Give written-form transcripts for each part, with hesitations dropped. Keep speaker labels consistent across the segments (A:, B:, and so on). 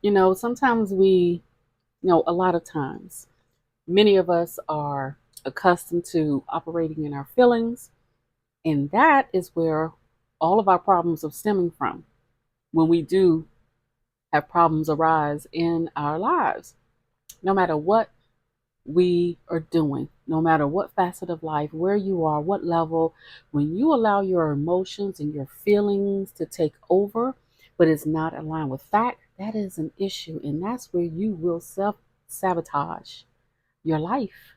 A: Sometimes a lot of times, many of us are accustomed to operating in our feelings, and that is where all of our problems are stemming from when we do have problems arise in our lives. No matter what we are doing, no matter what facet of life, where you are, what level, when you allow your emotions and your feelings to take over, but it's not aligned with fact, that is an issue. And that's where you will self sabotage your life.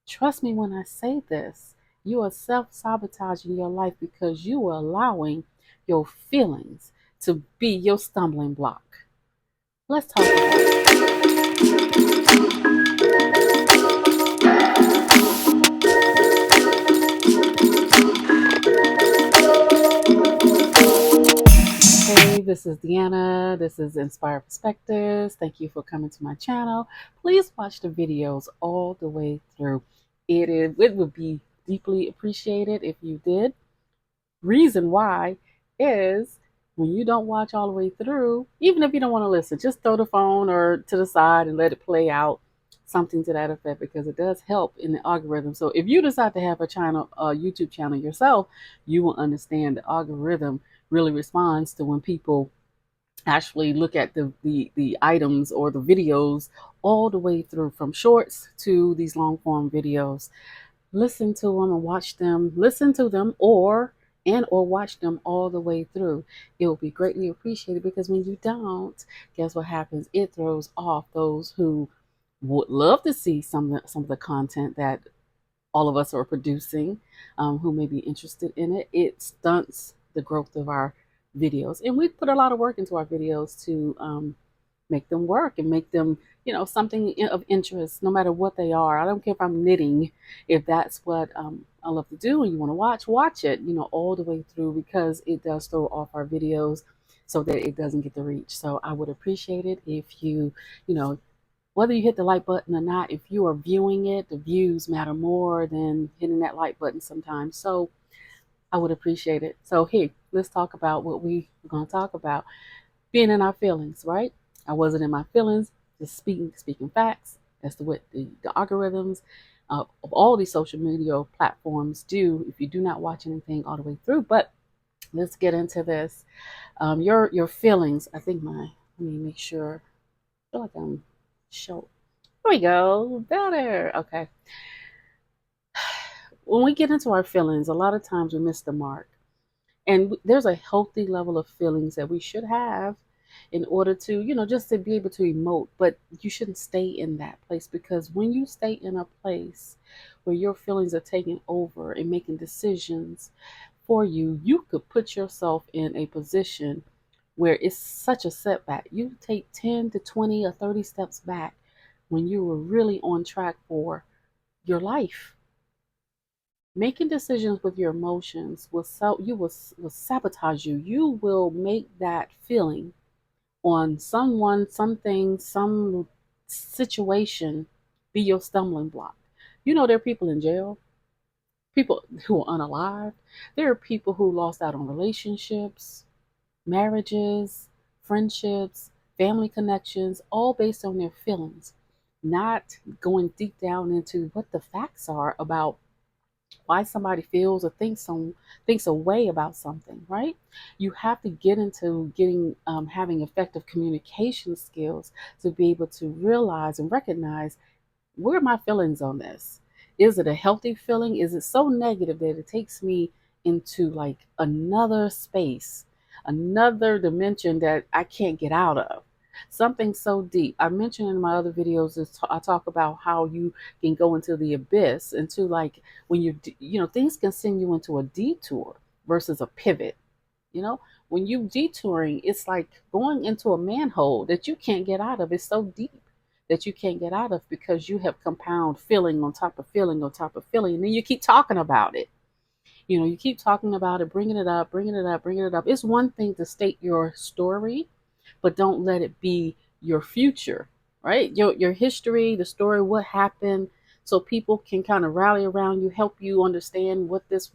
A: Trust me when I say this. You are self sabotaging your life because you are allowing your feelings to be your stumbling block. Let's talk about Hey, this is Deanna. This is Inspired Perspectives. Thank you for coming to my channel. Please watch the videos all the way through. It would be deeply appreciated if you did. Reason why is when you don't watch all the way through, even if you don't want to listen, just throw the phone or to the side and let it play out, something to that effect, because it does help in the algorithm. So if you decide to have a YouTube channel yourself, you will understand the algorithm really responds to when people actually look at the items or the videos all the way through, from shorts to these long form videos. Listen to them and watch them, listen to them, or watch them all the way through. It will be greatly appreciated, because when you don't, guess what happens? It throws off those who would love to see some of the content that all of us are producing, who may be interested in it. It stunts the growth of our videos, and we put a lot of work into our videos to make them work and make them, something of interest, no matter what they are. I don't care if I'm knitting. If that's what I love to do and you want to watch it, all the way through, because it does throw off our videos so that it doesn't get the reach. So I would appreciate it if you know, whether you hit the like button or not, if you are viewing it, the views matter more than hitting that like button sometimes. So I would appreciate it. So hey, let's talk about what we're going to talk about: being in our feelings, right? I wasn't in my feelings, just speaking facts as to what the algorithms of all these social media platforms do if you do not watch anything all the way through. But let's get into this. Your feelings. I think let me make sure. I feel like I'm show. There we go. Better. Okay. When we get into our feelings, a lot of times we miss the mark. And there's a healthy level of feelings that we should have in order to, just to be able to emote. But you shouldn't stay in that place, because when you stay in a place where your feelings are taking over and making decisions for you, you could put yourself in a position where it's such a setback. You take 10 to 20 or 30 steps back when you were really on track for your life. Making decisions with your emotions will sabotage you. You will make that feeling on someone, something, some situation be your stumbling block. There are people in jail, people who are unalive. There are people who lost out on relationships, marriages, friendships, family connections, all based on their feelings, not going deep down into what the facts are about why somebody feels or thinks a way about something, right? You have to get into getting having effective communication skills to be able to realize and recognize, where are my feelings on this? Is it a healthy feeling? Is it so negative that it takes me into like another space, another dimension that I can't get out of? Something so deep. I mentioned in my other videos is I talk about how you can go into the abyss, into like when things can send you into a detour versus a pivot. You know, when you detouring, it's like going into a manhole that you can't get out of. It's so deep that you can't get out of, because you have compound feeling on top of feeling on top of feeling, and then you keep talking about it. You keep talking about it, bringing it up, bringing it up, bringing it up. It's one thing to state your story, but don't let it be your future, right? Your history, the story, what happened, so people can kind of rally around you, help you understand what this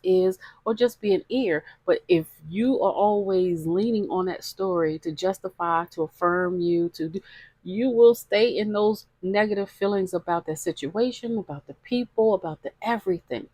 A: is, or just be an ear. But if you are always leaning on that story to justify, to affirm you, to do, you will stay in those negative feelings about that situation, about the people, about the everything.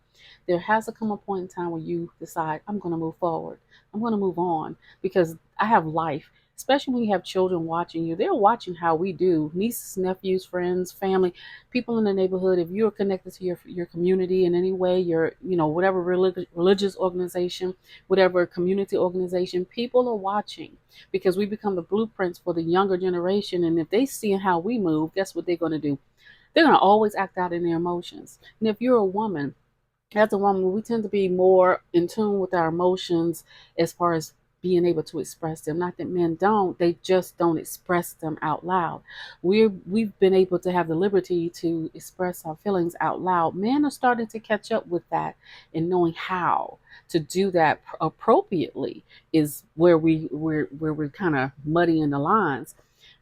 A: There has to come a point in time where you decide, I'm going to move forward. I'm going to move on because I have life. Especially when you have children watching you, they're watching how we do. Nieces, nephews, friends, family, people in the neighborhood. If you're connected to your community in any way, your whatever religious organization, whatever community organization, people are watching because we become the blueprints for the younger generation. And if they see how we move, guess what they're going to do? They're going to always act out in their emotions. And if you're a woman, as a woman, we tend to be more in tune with our emotions as far as being able to express them. Not that men don't, they just don't express them out loud. We've been able to have the liberty to express our feelings out loud. Men are starting to catch up with that and knowing how to do that appropriately is where we're kind of muddying the lines.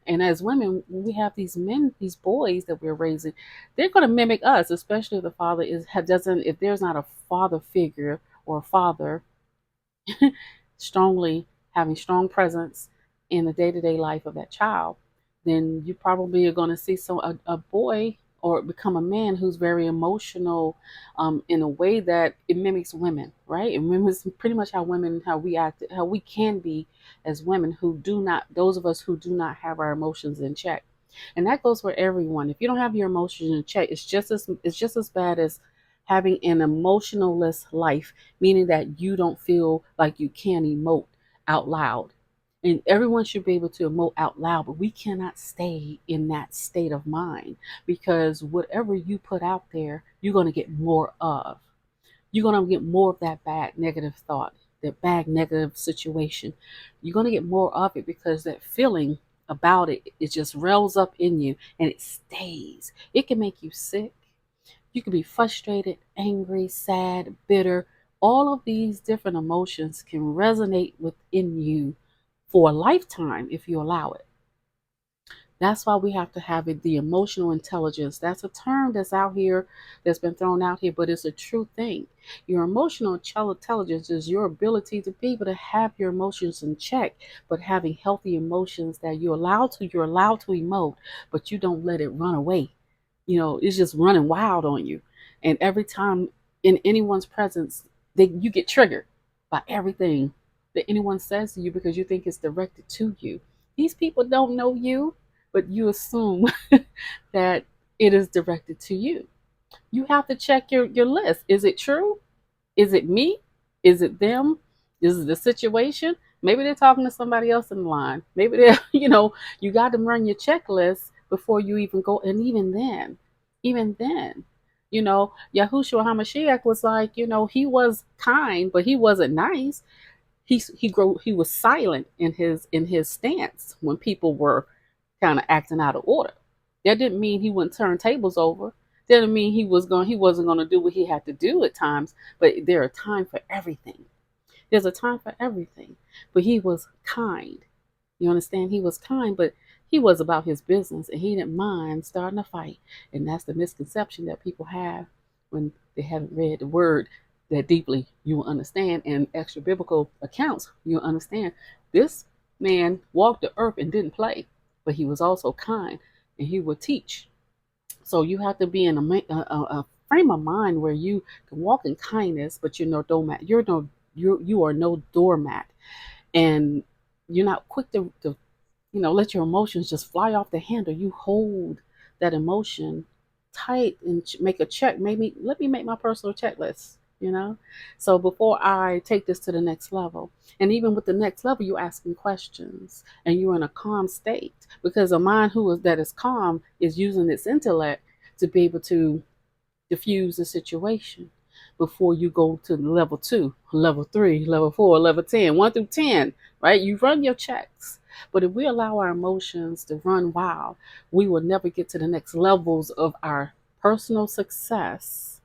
A: And as women, when we have these men, these boys that we're raising, they're going to mimic us, especially if the father doesn't, if there's not a father figure or a father strongly having strong presence in the day-to-day life of that child, then you probably are going to see a boy or become a man who's very emotional, in a way that it mimics women, right? It mimics pretty much how we act, how we can be as women who do not, those of us who do not have our emotions in check. And that goes for everyone. If you don't have your emotions in check, it's just as bad as having an emotionless life, meaning that you don't feel like you can emote out loud. And everyone should be able to emote out loud, but we cannot stay in that state of mind because whatever you put out there, you're going to get more of. You're going to get more of that bad negative thought, that bad negative situation. You're going to get more of it because that feeling about it, it just rails up in you and it stays. It can make you sick. You can be frustrated, angry, sad, bitter. All of these different emotions can resonate within you for a lifetime if you allow it. That's why we have to have it, the emotional intelligence. That's a term that's out here, that's been thrown out here, but it's a true thing. Your emotional intelligence is your ability to be able to have your emotions in check, but having healthy emotions that you're allowed to emote, but you don't let it run away. It's just running wild on you. And every time in anyone's presence, you get triggered by everything that anyone says to you because you think it's directed to you. These people don't know you, but you assume that it is directed to you. You have to check your list. Is it true? Is it me? Is it them? Is it the situation? Maybe they're talking to somebody else in line. Maybe they're, you got to run your checklist before you even go. And even then, Yahushua HaMashiach was like, he was kind, but he wasn't nice. He was silent in his stance when people were kind of acting out of order. That didn't mean he wouldn't turn tables over. That didn't mean he wasn't going to do what he had to do at times. But there are time for everything. There's a time for everything. But he was kind. You understand? He was kind, but he was about his business and he didn't mind starting a fight. And that's the misconception that people have when they haven't read the word that deeply. You will understand, and extra biblical accounts, you'll understand. This man walked the earth and didn't play, but he was also kind and he would teach. So you have to be in a frame of mind where you can walk in kindness, but you're no doormat. You are no doormat, and you're not quick to let your emotions just fly off the handle. You hold that emotion tight and make a check. Maybe let me make my personal checklist. So before I take this to the next level, and even with the next level, you're asking questions and you're in a calm state because a mind that is calm is using its intellect to be able to diffuse the situation before you go to level 2, level 3, level 4, level 10, 1 through 10, right? You run your checks. But if we allow our emotions to run wild, we will never get to the next levels of our personal success,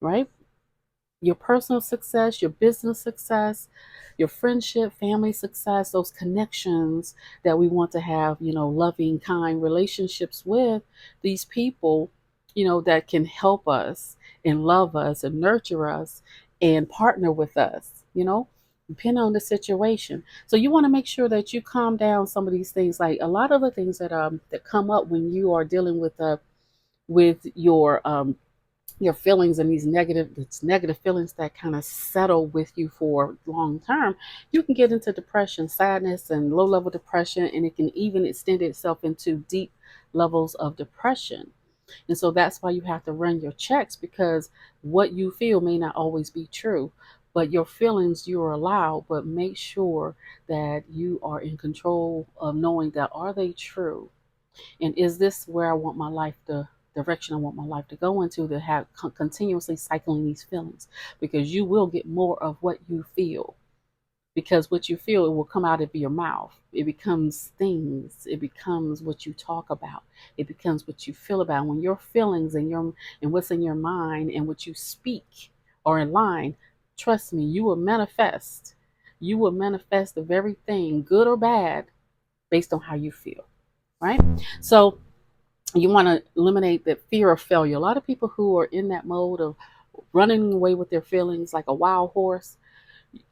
A: right? Your personal success, your business success, your friendship, family success, those connections that we want to have, loving, kind relationships with these people that can help us and love us and nurture us and partner with us, depending on the situation. So you want to make sure that you calm down some of these things. Like a lot of the things that come up when you are dealing with your feelings and these negative feelings that kind of settle with you for long term. You can get into depression, sadness, and low level depression, and it can even extend itself into deep levels of depression. And so that's why you have to run your checks, because what you feel may not always be true, but your feelings you are allowed, but make sure that you are in control of knowing that, are they true? And is this where I want my life to direction I want my life to go into, to have continuously cycling these feelings? Because you will get more of what you feel, because what you feel, it will come out of your mouth. It becomes things. It becomes what you talk about. It becomes what you feel about. When your feelings and what's in your mind and what you speak are in line, trust me, you will manifest. You will manifest the very thing, good or bad, based on how you feel. Right? So you want to eliminate the fear of failure. A lot of people who are in that mode of running away with their feelings like a wild horse,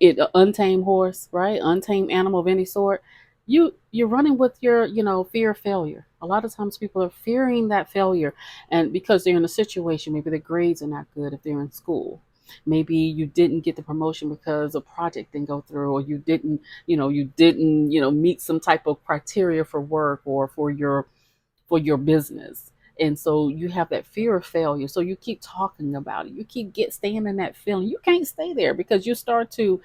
A: an untamed horse, right? Untamed animal of any sort. You're running with your, fear of failure. A lot of times people are fearing that failure, and because they're in a situation, maybe their grades are not good if they're in school. Maybe you didn't get the promotion because a project didn't go through, or you didn't meet some type of criteria for work or for your business. And so you have that fear of failure. So you keep talking about it. You keep staying in that feeling. You can't stay there, because you start to,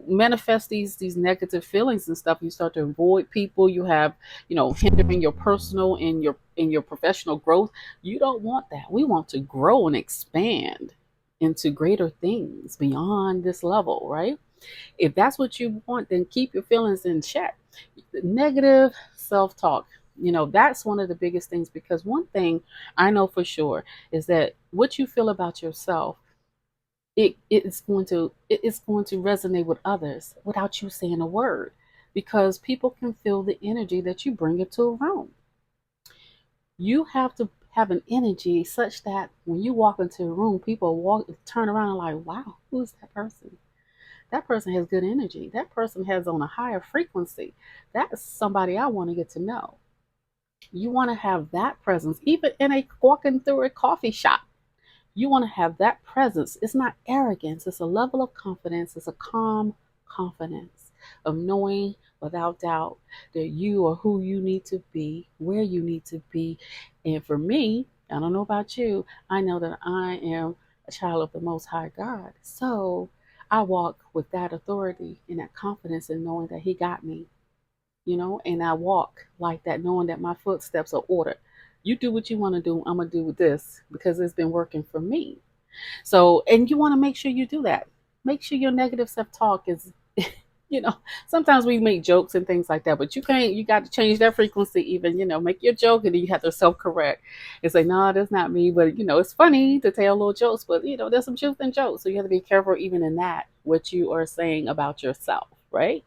A: manifest these negative feelings and stuff. You start to avoid people. You have, hindering your personal and your professional growth. You don't want that. We want to grow and expand into greater things beyond this level, right? If that's what you want, then keep your feelings in check. Negative self-talk, that's one of the biggest things, because one thing I know for sure is that what you feel about yourself, it's going to resonate with others without you saying a word, because people can feel the energy that you bring into a room. You have to have an energy such that when you walk into a room, people turn around and like, wow, who's that person? That person has good energy. That person has on a higher frequency. That's somebody I want to get to know. You want to have that presence, even in a walking through a coffee shop. You want to have that presence. It's not arrogance, it's a level of confidence, it's a calm confidence of knowing without doubt that you are who you need to be, where you need to be. And for me, I don't know about you, I know that I am a child of the Most High God. So I walk with that authority and that confidence in knowing that He got me, and I walk like that, knowing that my footsteps are ordered. You do what you want to do. I'm going to do this because it's been working for me. So, and you want to make sure you do that. Make sure your negative self talk is, you know, sometimes we make jokes and things like that, but you got to change that frequency, even, make your joke, and then you have to self correct and say, no, that's not me. But, it's funny to tell little jokes, but, there's some truth in jokes. So you have to be careful even in that, what you are saying about yourself, right?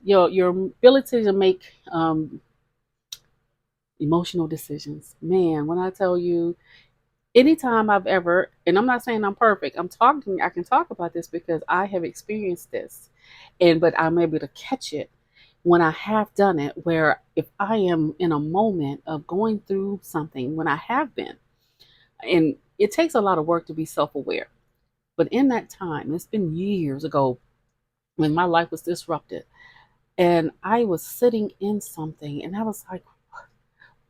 A: Your ability to make emotional decisions. Man, when I tell you, anytime I've ever, and I'm not saying I'm perfect, I can talk about this because I have experienced this, but I'm able to catch it when I have done it, where if I am in a moment of going through something, when I have been, and it takes a lot of work to be self aware. But in that time, it's been years ago when my life was disrupted, and I was sitting in something, and I was like,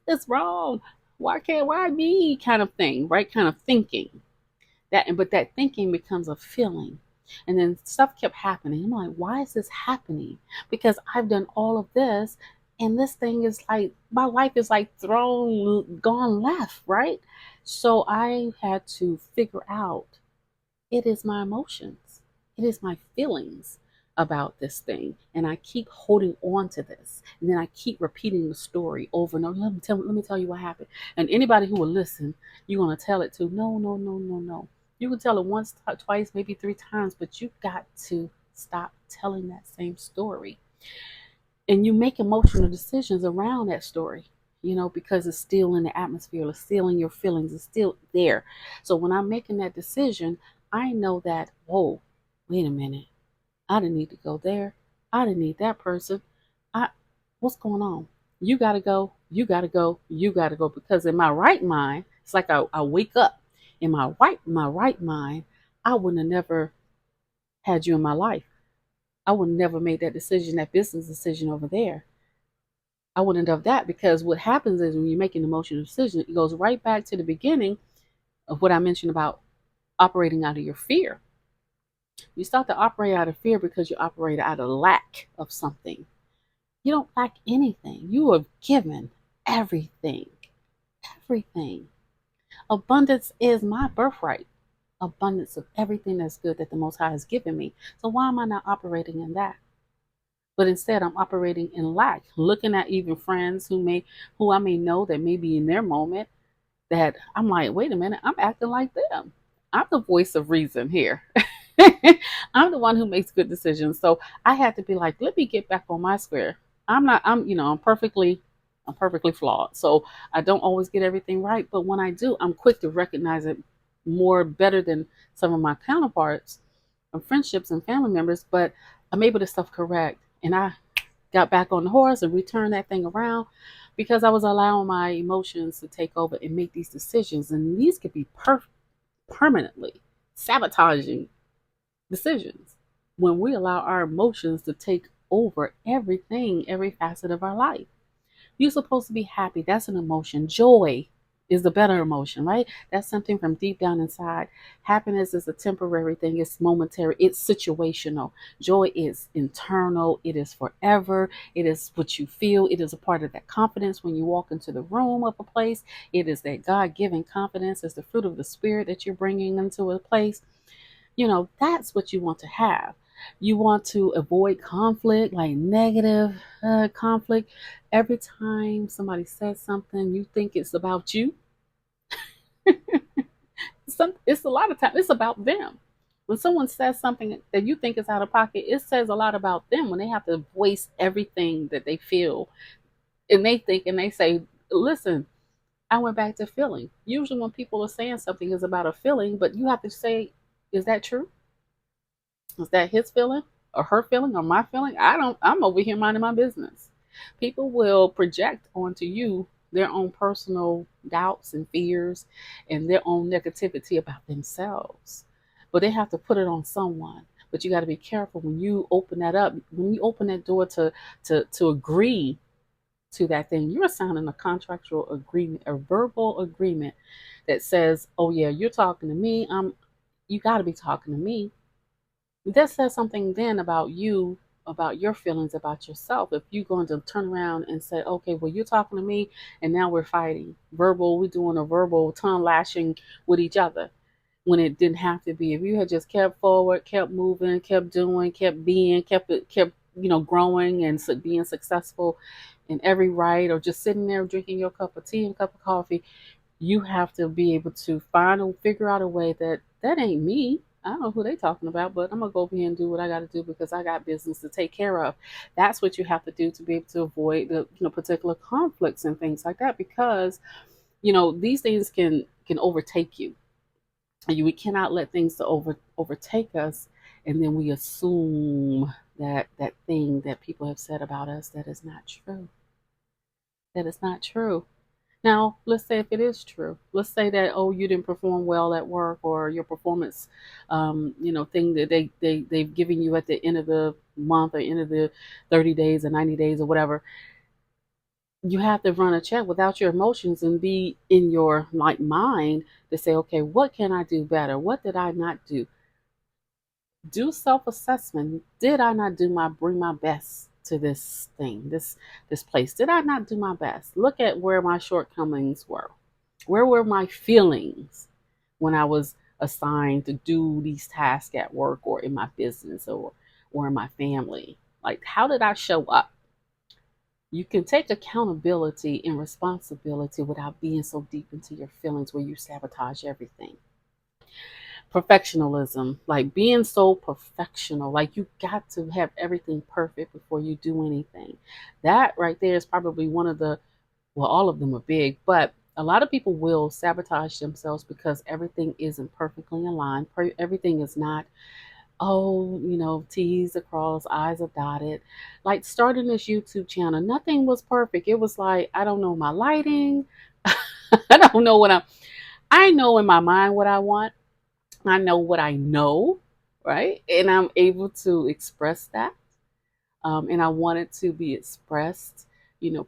A: it's wrong. Why me? Kind of thing, right? Kind of thinking but that thinking becomes a feeling. And then stuff kept happening. I'm like, why is this happening? Because I've done all of this, and this thing is like, my life is like gone left, right? So I had to figure out, it is my emotions. It is my feelings about this thing. And I keep holding on to this. And then I keep repeating the story over and over. Let me tell you what happened. And anybody who will listen, you're going to tell it to. No, no, no, no, no. You can tell it once, twice, maybe three times, but you've got to stop telling that same story. And you make emotional decisions around that story. because it's still in the atmosphere, it's still in your feelings, it's still there. So when I'm making that decision, I know that, whoa, wait a minute, I didn't need to go there. I didn't need that person. I What's going on? You gotta go, you gotta go, you gotta go. Because in my right mind, it's like I wake up. In my right mind, I wouldn't have never had you in my life. I would never made that decision, that business decision over there. I wouldn't have that, because what happens is when you make an emotional decision, it goes right back to the beginning of what I mentioned about operating out of your fear. You start to operate out of fear because you operate out of lack of something. You don't lack anything. You are given everything. Everything. Abundance is my birthright. Abundance of everything that's good that the Most High has given me. So why am I not operating in that? But instead, I'm operating in lack, looking at even friends who I may know that may be in their moment, that I'm like, wait a minute, I'm acting like them. I'm the voice of reason here. I'm the one who makes good decisions. So I had to be like, let me get back on my square. I'm not, I'm perfectly flawed. So I don't always get everything right. But when I do, I'm quick to recognize it more better than some of my counterparts and friendships and family members. But I'm able to self correct. And I got back on the horse and returned that thing around because I was allowing my emotions to take over and make these decisions. And these could be permanently sabotaging decisions when we allow our emotions to take over everything, every facet of our life. You're supposed to be happy. That's an emotion. Joy is the better emotion, right? That's something from deep down inside. Happiness is a temporary thing, it's momentary, it's situational. Joy is internal, it is forever. It is what you feel. It is a part of that confidence when you walk into the room of a place. It is that God given confidence, it's the fruit of the Spirit that you're bringing into a place. That's what you want to have. You want to avoid conflict, like negative conflict. Every time somebody says something, you think it's about you. It's a lot of time it's about them. When someone says something that you think is out of pocket, it says a lot about them when they have to voice everything that they feel, and they think and they say, "Listen, I went back to feeling." Usually, when people are saying something is about a feeling, but you have to say, "Is that true? Is that his feeling or her feeling or my feeling?" I'm over here minding my business. People will project onto you their own personal doubts and fears and their own negativity about themselves. But they have to put it on someone. But you got to be careful when you open that up, when you open that door to agree to that thing. You're signing a contractual agreement, a verbal agreement that says, "Oh yeah, you're talking to me. You got to be talking to me." That says something then about you, about your feelings about yourself. If you're going to turn around and say, okay, well, you're talking to me and now we're fighting. We're doing a verbal tongue lashing with each other when it didn't have to be. If you had just kept forward, kept moving, kept doing, kept being, kept growing and being successful in every right, or just sitting there drinking your cup of tea and cup of coffee, you have to be able to figure out a way that ain't me. I don't know who they talking about, but I'm gonna go over here and do what I got to do because I got business to take care of. That's what you have to do to be able to avoid the particular conflicts and things like that, because these things can overtake you, and we cannot let things to overtake us, and then we assume that thing that people have said about us that is not true. That is not true. Now, let's say if it is true, let's say that, oh, you didn't perform well at work, or your performance, thing that they've given you at the end of the month or end of the 30 days or 90 days or whatever. You have to run a check without your emotions and be in your mind to say, okay, what can I do better? What did I not do? Do self-assessment. Did I not bring my best to this thing, this place? Did I not do my best? Look at where my shortcomings were. Where were my feelings when I was assigned to do these tasks at work or in my business, or in my family? Like, how did I show up? You can take accountability and responsibility without being so deep into your feelings where you sabotage everything. Perfectionism, like being so perfectional, like you got to have everything perfect before you do anything. That right there is probably one of the Well, all of them are big, but a lot of people will sabotage themselves because everything isn't perfectly aligned. Everything is not, oh, T's are crossed, I's are dotted. Like starting this YouTube channel, nothing was perfect. It was like, I don't know my lighting. I don't know I know in my mind what I want. I know what I know, right? And I'm able to express that, and I want it to be expressed,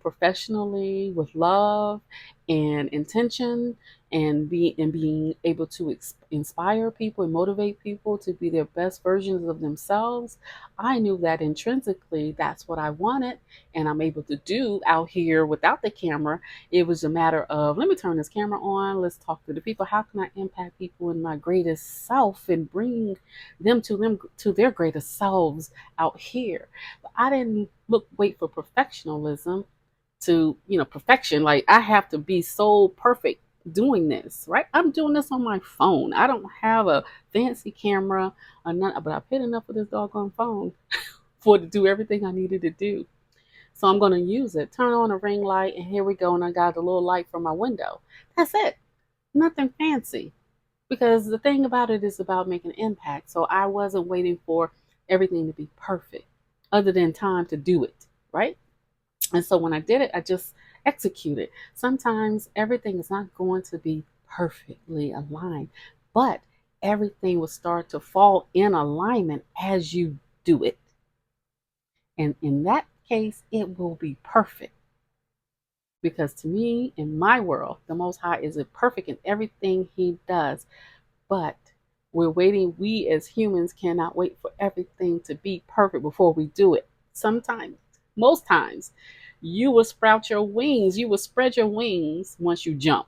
A: professionally with love and intention, and being able to inspire people and motivate people to be their best versions of themselves. I knew that intrinsically that's what I wanted, and I'm able to do out here without the camera. It was a matter of, let me turn this camera on, let's talk to the people. How can I impact people in my greatest self and bring them to their greatest selves out here? I didn't wait for perfectionism to, perfection. Like I have to be so perfect doing this, right? I'm doing this on my phone. I don't have a fancy camera or none, but I paid enough for this doggone phone for it to do everything I needed to do. So I'm going to use it. Turn on a ring light, and here we go. And I got a little light from my window. That's it. Nothing fancy. Because the thing about it is about making an impact. So I wasn't waiting for everything to be perfect, other than time to do it, right? And so when I did it, I just executed. Sometimes everything is not going to be perfectly aligned, but everything will start to fall in alignment as you do it. And in that case, it will be perfect. Because to me, in my world, the Most High is perfect in everything He does. But we're waiting. We as humans cannot wait for everything to be perfect before we do it. Sometimes, most times, you will sprout your wings. You will spread your wings once you jump.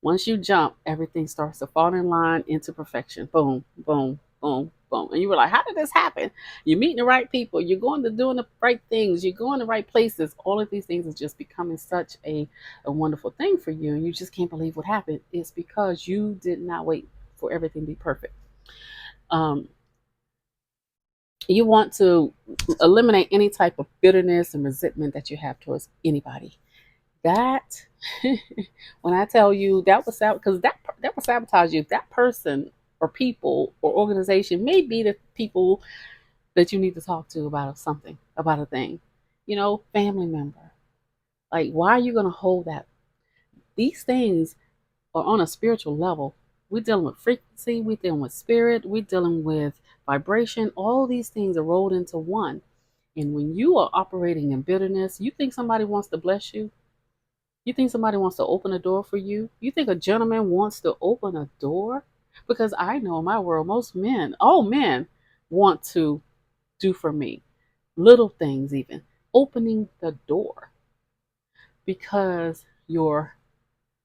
A: Once you jump, everything starts to fall in line into perfection. Boom, boom, boom, boom. And you were like, how did this happen? You're meeting the right people. You're going to doing the right things. You're going to the right places. All of these things is just becoming such a wonderful thing for you. And you just can't believe what happened. It's because you did not wait for everything to be perfect. Um, you want to eliminate any type of bitterness and resentment that you have towards anybody. That when I tell you that was because that will sabotage you. That person or people or organization may be the people that you need to talk to about something, about a thing. Family member. Like, why are you going to hold that? These things are on a spiritual level. We're dealing with frequency. We're dealing with spirit. We're dealing with vibration. All these things are rolled into one. And when you are operating in bitterness, you think somebody wants to bless you? You think somebody wants to open a door for you? You think a gentleman wants to open a door? Because I know in my world, most men, all men, want to do for me little things, even opening the door, because your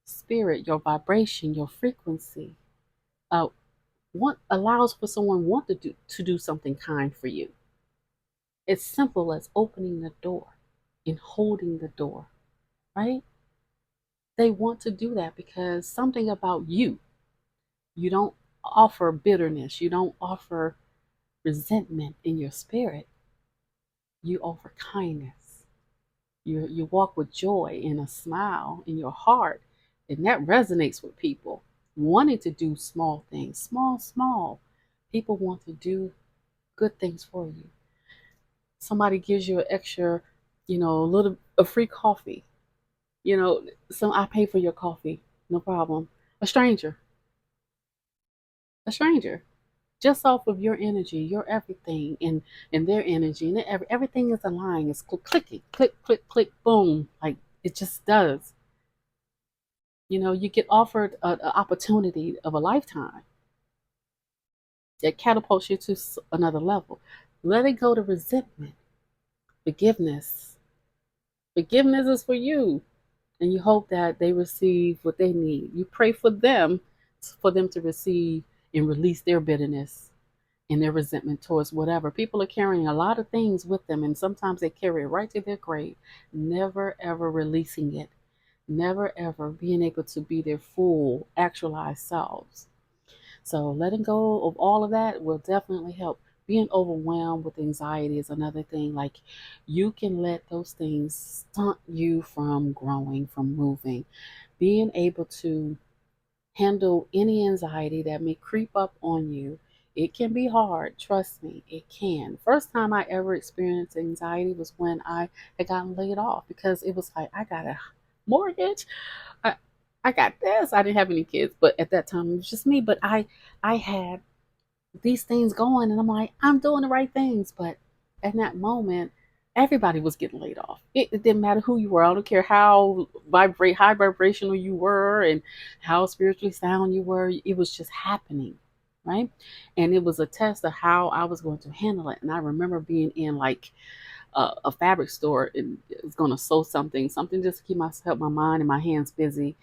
A: spirit, your vibration, your frequency, uh, what allows for someone want to do something kind for you. It's simple as opening the door and holding the door, right? They want to do that because something about you don't offer bitterness, you don't offer resentment in your spirit, you offer kindness. You walk with joy and a smile in your heart, and that resonates with people wanting to do small things, small. People want to do good things for you. Somebody gives you an extra, a free coffee. So I pay for your coffee, no problem. A stranger, a stranger, just off of your energy, your everything, and their energy, and everything is aligned. It's clicking, click, click, click, boom, like it just does. You get offered an opportunity of a lifetime that catapults you to another level. Letting go to resentment, forgiveness. Forgiveness is for you, and you hope that they receive what they need. You pray for them to receive and release their bitterness and their resentment towards whatever. People are carrying a lot of things with them, and sometimes they carry it right to their grave, never ever releasing it, never ever being able to be their full, actualized selves. So letting go of all of that will definitely help being overwhelmed with anxiety is another thing. Like, you can let those things stunt you from growing, from moving. Being able to handle any anxiety that may creep up on you. It can be hard, trust me, it can. First time I ever experienced anxiety was when I had gotten laid off, because it was like, I got a mortgage. I I got this. I didn't have any kids, but at that time it was just me. But I had these things going, and I'm like, I'm doing the right things. But in that moment, everybody was getting laid off. It didn't matter who you were. I don't care how high vibrational you were and how spiritually sound you were. It was just happening, right? And it was a test of how I was going to handle it. And I remember being in like a fabric store and was going to sew something just to keep myself, my mind and my hands busy.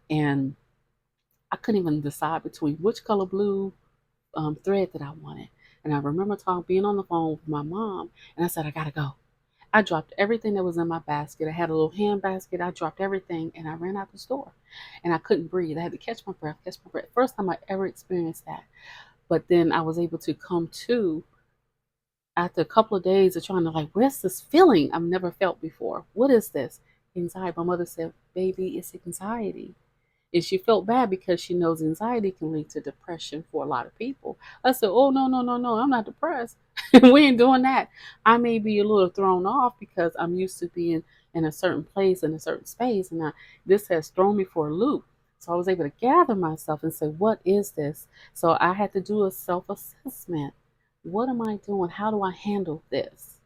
A: And I couldn't even decide between which color blue thread that I wanted. And I remember being on the phone with my mom, and I said, I gotta go. I dropped everything that was in my basket. I had a little hand basket. I dropped everything, and I ran out the store. And I couldn't breathe. I had to catch my breath, catch my breath. First time I ever experienced that. But then I was able to come to after a couple of days of trying to, like, where's this feeling I've never felt before? What is this? Anxiety. My mother said, baby, it's anxiety. And she felt bad because she knows anxiety can lead to depression for a lot of people. I said, oh, no, no, no, no, I'm not depressed. We ain't doing that. I may be a little thrown off because I'm used to being in a certain place, in a certain space. And this has thrown me for a loop. So I was able to gather myself and say, what is this? So I had to do a self assessment. What am I doing? How do I handle this?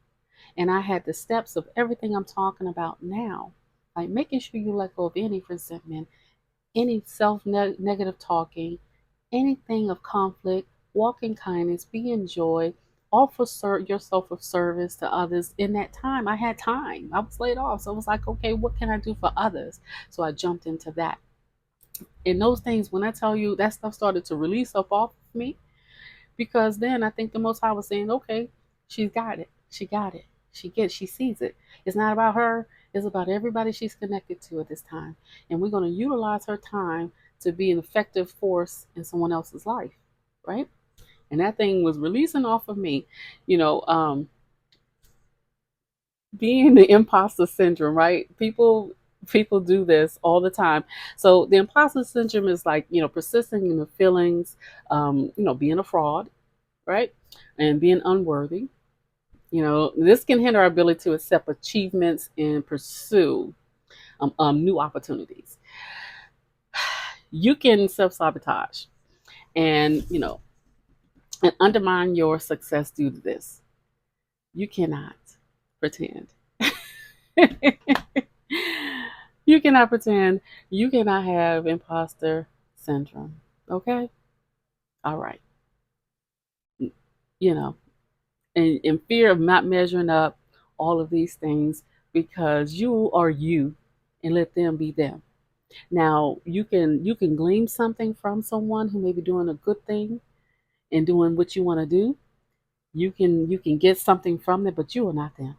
A: And I had the steps of everything I'm talking about now, like making sure you let go of any resentment, any self negative talking, anything of conflict, walk in kindness, be in joy, offer yourself of service to others. In that time, I had time. I was laid off. So I was like, okay, what can I do for others? So I jumped into that. And those things, when I tell you, that stuff started to release up off of me, because then I think the Most High was saying, okay, she's got it. She got it. She sees it. It's not about her. It's about everybody she's connected to at this time. And we're going to utilize her time to be an effective force in someone else's life. Right. And that thing was releasing off of me, you know, being the imposter syndrome, right? People do this all the time. So the imposter syndrome is like, persisting in the feelings, being a fraud, right? And being unworthy. This can hinder our ability to accept achievements and pursue new opportunities. You can self-sabotage and, and undermine your success due to this. You cannot pretend. You cannot pretend. You cannot have imposter syndrome. Okay? All right. You know, and in fear of not measuring up, all of these things, because you are you and let them be them. Now, you can glean something from someone who may be doing a good thing and doing what you want to do. You can get something from them, but you are not them,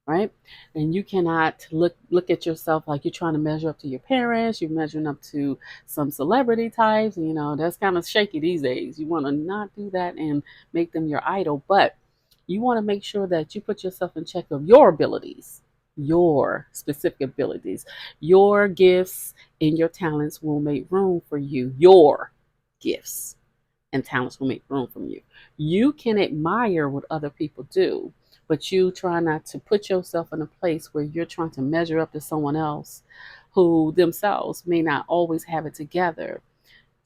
A: right? And you cannot look at yourself like you're trying to measure up to your parents. You're measuring up to some celebrity types. That's kind of shaky these days. You want to not do that and make them your idol, but you want to make sure that you put yourself in check of your abilities, your specific abilities, your gifts and your talents will make room for you. Your gifts and talents will make room for you. You can admire what other people do, but you try not to put yourself in a place where you're trying to measure up to someone else who themselves may not always have it together.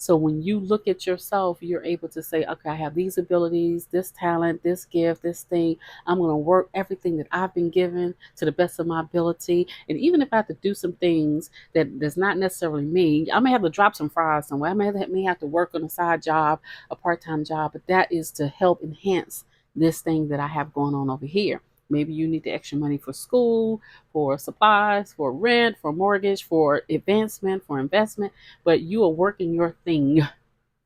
A: So when you look at yourself, you're able to say, okay, I have these abilities, this talent, this gift, this thing. I'm going to work everything that I've been given to the best of my ability. And even if I have to do some things that does not necessarily mean, I may have to drop some fries somewhere. I may have to work on a side job, a part-time job, but that is to help enhance this thing that I have going on over here. Maybe you need the extra money for school, for supplies, for rent, for mortgage, for advancement, for investment, but you are working your thing,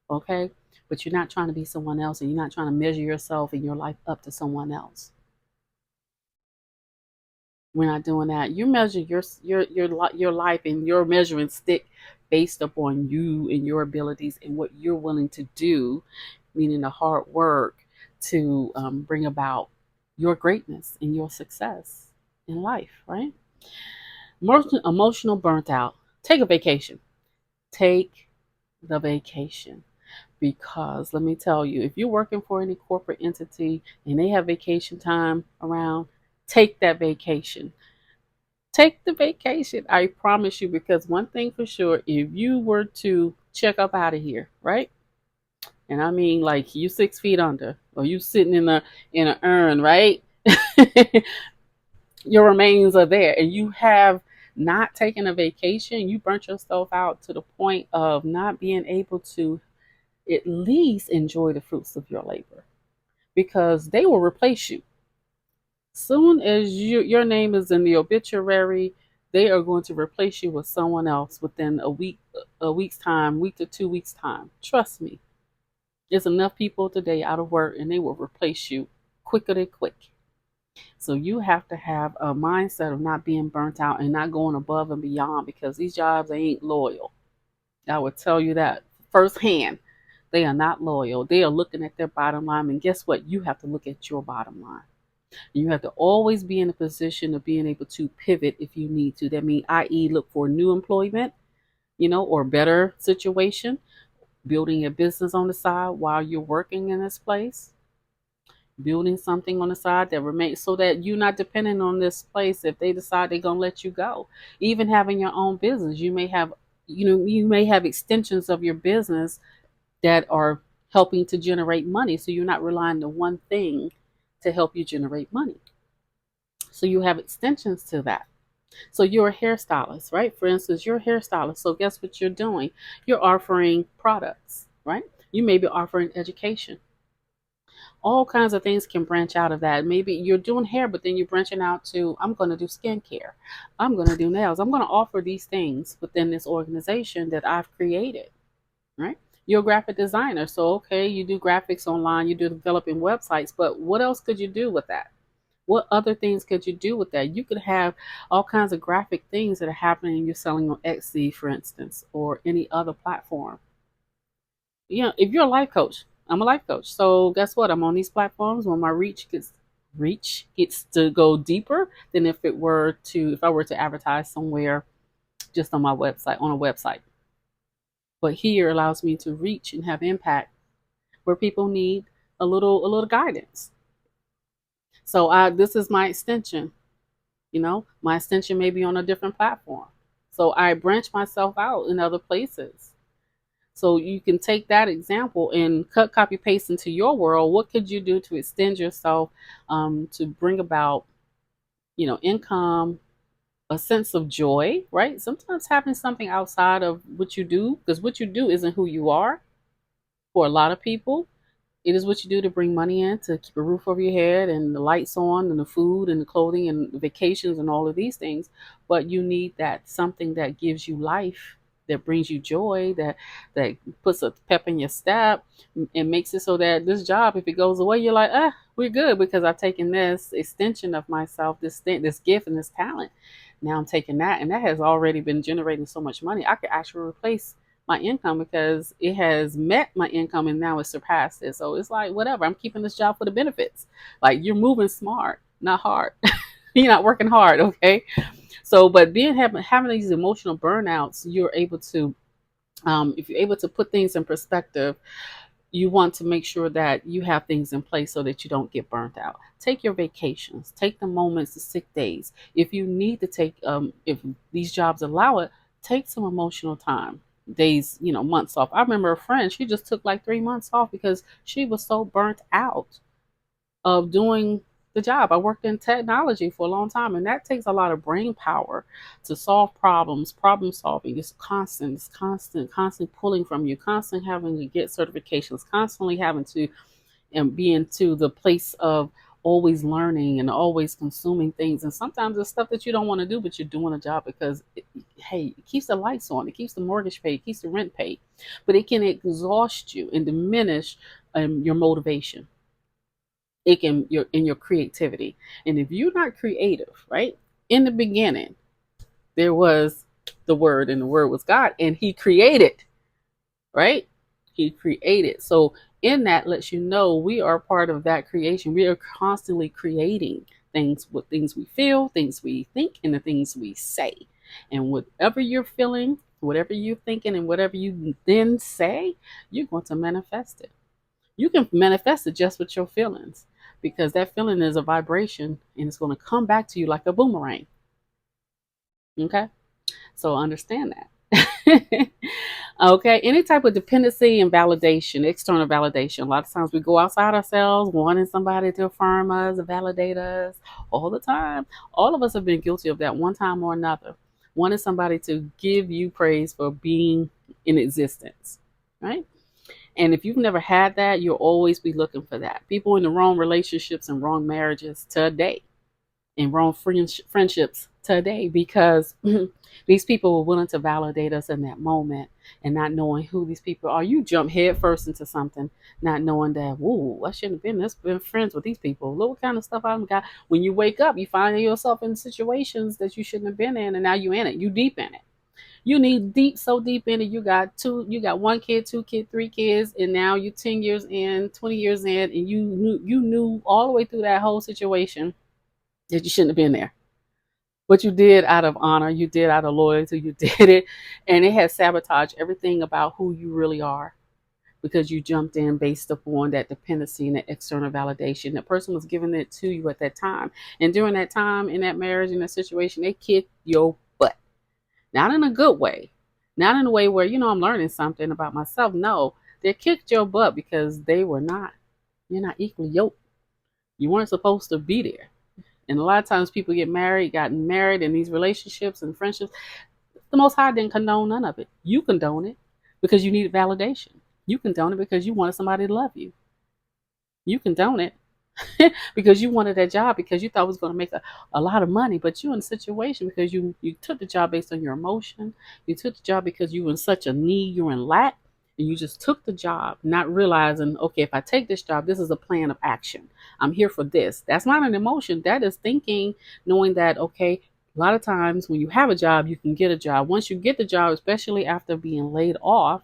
A: okay? But you're not trying to be someone else, and you're not trying to measure yourself and your life up to someone else. We're not doing that. You measure your life and your measuring stick based upon you and your abilities and what you're willing to do, meaning the hard work to bring about your greatness and your success in life, right? Emotional burnt out. Take a vacation. Take the vacation. Because let me tell you, if you're working for any corporate entity and they have vacation time around, take that vacation. Take the vacation. I promise you, because one thing for sure, if you were to check up out of here, right? And I mean like you 6 feet under, or you sitting in an urn, right? Your remains are there and you have not taken a vacation, you burnt yourself out to the point of not being able to at least enjoy the fruits of your labor, because they will replace you. Soon as your name is in the obituary, they are going to replace you with someone else within a week's time, week to 2 weeks time. Trust me. There's enough people today out of work and they will replace you quicker than quick. So you have to have a mindset of not being burnt out and not going above and beyond, because these jobs ain't loyal. I would tell you that firsthand. They are not loyal. They are looking at their bottom line. And guess what? You have to look at your bottom line. You have to always be in a position of being able to pivot if you need to. That means, i.e., look for new employment, or better situation, building a business on the side while you're working in this place, building something on the side that remains so that you're not dependent on this place if they decide they're going to let you go. Even having your own business, you may have extensions of your business that are helping to generate money. So you're not relying on one thing to help you generate money. So you have extensions to that. So you're a hairstylist, right? For instance, you're a hairstylist. So guess what you're doing? You're offering products, right? You may be offering education. All kinds of things can branch out of that. Maybe you're doing hair, but then you're branching out to, I'm going to do skincare. I'm going to do nails. I'm going to offer these things within this organization that I've created, right? You're a graphic designer. So, okay, you do graphics online, you do developing websites, but what else could you do with that? What other things could you do with that? You could have all kinds of graphic things that are happening and you're selling on Etsy, for instance, or any other platform. If you're a life coach, I'm a life coach. So guess what? I'm on these platforms when my reach gets to go deeper than if I were to advertise somewhere just on my website, on a website. But here allows me to reach and have impact where people need a little guidance. So this is my extension. My extension may be on a different platform. So I branch myself out in other places. So you can take that example and cut, copy, paste into your world. What could you do to extend yourself, to bring about, income, a sense of joy, right? Sometimes having something outside of what you do, because what you do isn't who you are for a lot of people. It is what you do to bring money in, to keep a roof over your head and the lights on and the food and the clothing and the vacations and all of these things. But you need that something that gives you life, that brings you joy, that puts a pep in your step and makes it so that this job, if it goes away, you're like, we're good, because I've taken this extension of myself, this gift and this talent. Now I'm taking that, and that has already been generating so much money. I could actually replace my income because it has met my income and now it's surpassed it. So it's like, whatever, I'm keeping this job for the benefits. Like, you're moving smart, not hard. You're not working hard, okay? So, but being having these emotional burnouts, you're able to, if you're able to put things in perspective, you want to make sure that you have things in place so that you don't get burnt out. Take your vacations, take the moments, the sick days. If you need to take, if these jobs allow it, take some emotional time, days, months off. I remember a friend, she just took like 3 months off because she was so burnt out of doing the job. I worked in technology for a long time, and that takes a lot of brain power to solve problems. Problem solving is constant, constant pulling from you, constantly having to get certifications, constantly having to and be into the place of always learning and always consuming things. And sometimes it's stuff that you don't want to do, but you're doing a job because, hey, it keeps the lights on, it keeps the mortgage paid, it keeps the rent paid. But it can exhaust you and diminish your motivation. It can your creativity. And if you're not creative, right? In the beginning, there was the word, and the word was God, and He created, right? He created. So in that lets you know we are part of that creation. We are constantly creating things with things we feel, things we think, and the things we say. And whatever you're feeling, whatever you're thinking, and whatever you then say, you're going to manifest it. You can manifest it just with your feelings because that feeling is a vibration and it's going to come back to you like a boomerang. Okay? So understand that. Okay, any type of dependency and validation, external validation. A lot of times we go outside ourselves, wanting somebody to affirm us, validate us all the time. All of us have been guilty of that one time or another. Wanting somebody to give you praise for being in existence, right? And if you've never had that, you'll always be looking for that. People in the wrong relationships and wrong marriages today and wrong friendships today because these people were willing to validate us in that moment and not knowing who these people are. You jump head first into something, not knowing that, whoa, I shouldn't have been friends with these people. Look what kind of stuff I've got. When you wake up, you find yourself in situations that you shouldn't have been in, and now you in it. You deep in it. You need deep, so deep in it. You got one kid, two kid, three kids, and now you 10 years in, 20 years in, and you knew all the way through that whole situation that you shouldn't have been there. But you did out of honor, you did out of loyalty, you did it, and it has sabotaged everything about who you really are because you jumped in based upon that dependency and that external validation. The person was giving it to you at that time, and during that time in that marriage in that situation, they kicked your butt, not in a good way, not in a way where I'm learning something about myself. No, they kicked your butt because they were not. You're not equally yoked. You weren't supposed to be there. And a lot of times people gotten married in these relationships and friendships. The Most High didn't condone none of it. You condone it because you needed validation. You condone it because you wanted somebody to love you. You condone it because you wanted that job because you thought it was going to make a lot of money, but you're in a situation because you took the job based on your emotion. You took the job because you were in such a need, you were in lack, and you just took the job, not realizing, okay, if I take this job, this is a plan of action. I'm here for this. That's not an emotion. That is thinking, knowing that, okay, a lot of times when you have a job, you can get a job. Once you get the job, especially after being laid off,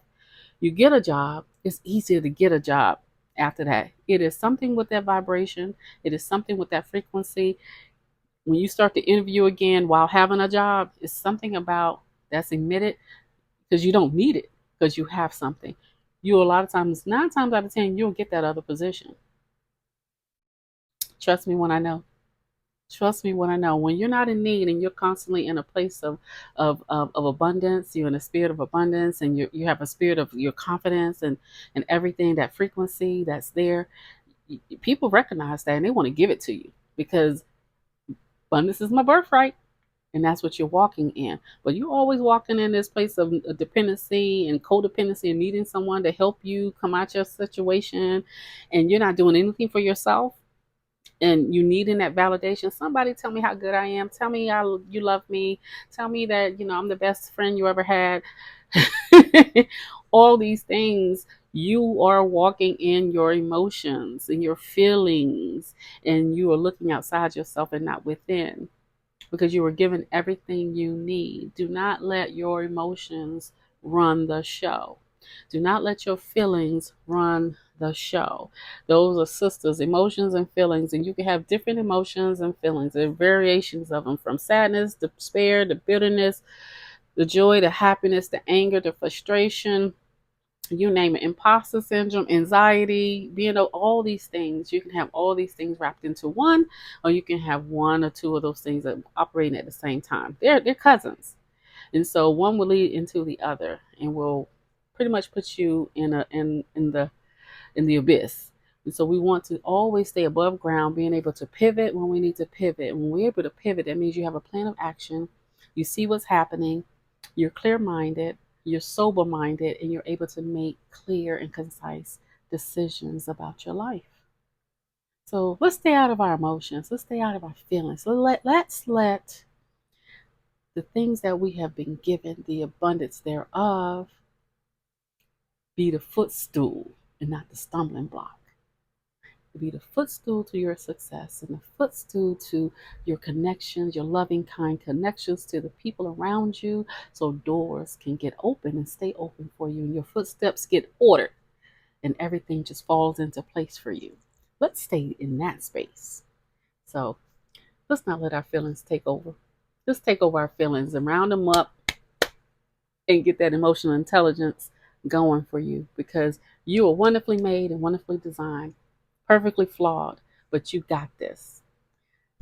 A: you get a job, it's easier to get a job after that. It is something with that vibration, it is something with that frequency. When you start to interview again while having a job, it's something about that's emitted because you don't need it because you have something. You a lot of times, 9 times out of 10, you'll get that other position. Trust me when I know. Trust me when I know. When you're not in need and you're constantly in a place of abundance, you're in a spirit of abundance and you have a spirit of your confidence and everything, that frequency that's there, people recognize that and they want to give it to you because abundance is my birthright. And that's what you're walking in. But you're always walking in this place of dependency and codependency and needing someone to help you come out your situation. And you're not doing anything for yourself and you needing that validation. Somebody tell me how good I am. Tell me how you love me. Tell me that I'm the best friend you ever had. All these things, you are walking in your emotions and your feelings, and you are looking outside yourself and not within because you were given everything you need. Do not let your emotions run the show. Do not let your feelings run the show. Those are sisters, emotions and feelings, and you can have different emotions and feelings. There are variations of them from sadness, despair, the bitterness, the joy, the happiness, the anger, the frustration, you name it, imposter syndrome, anxiety, all these things. You can have all these things wrapped into one, or you can have one or two of those things that operating at the same time. They're cousins, and so one will lead into the other, and will pretty much put you in the abyss. And so we want to always stay above ground, being able to pivot when we need to pivot. And when we're able to pivot, that means you have a plan of action. You see what's happening. You're clear minded. You're sober minded, and you're able to make clear and concise decisions about your life. So let's stay out of our emotions. Let's stay out of our feelings. So let's let the things that we have been given, the abundance thereof, be the footstool and not the stumbling block. Be the footstool to your success and the footstool to your connections, your loving, kind connections to the people around you, so doors can get open and stay open for you and your footsteps get ordered and everything just falls into place for you. Let's stay in that space. So let's not let our feelings take over. Let's take over our feelings and round them up and get that emotional intelligence going for you, because you are wonderfully made and wonderfully designed, perfectly flawed, but you got this.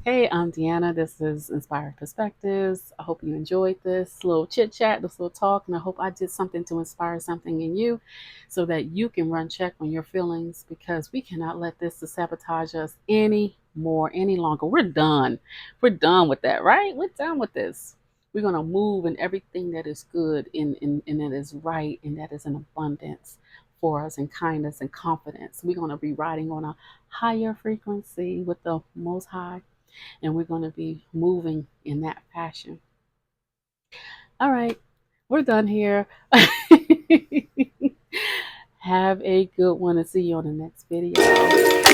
A: Hey, I'm Deanna. This is Inspired Perspectives. I hope you enjoyed this little chit chat, this little talk, and I hope I did something to inspire something in you so that you can run check on your feelings, because we cannot let this to sabotage us any longer. We're done. We're done with that, right? We're done with this. We're going to move in everything that is good and that is right and that is in abundance for us, and kindness and confidence. We're going to be riding on a higher frequency with the Most High, and we're going to be moving in that fashion. All right, we're done here. Have a good one, and see you on the next video.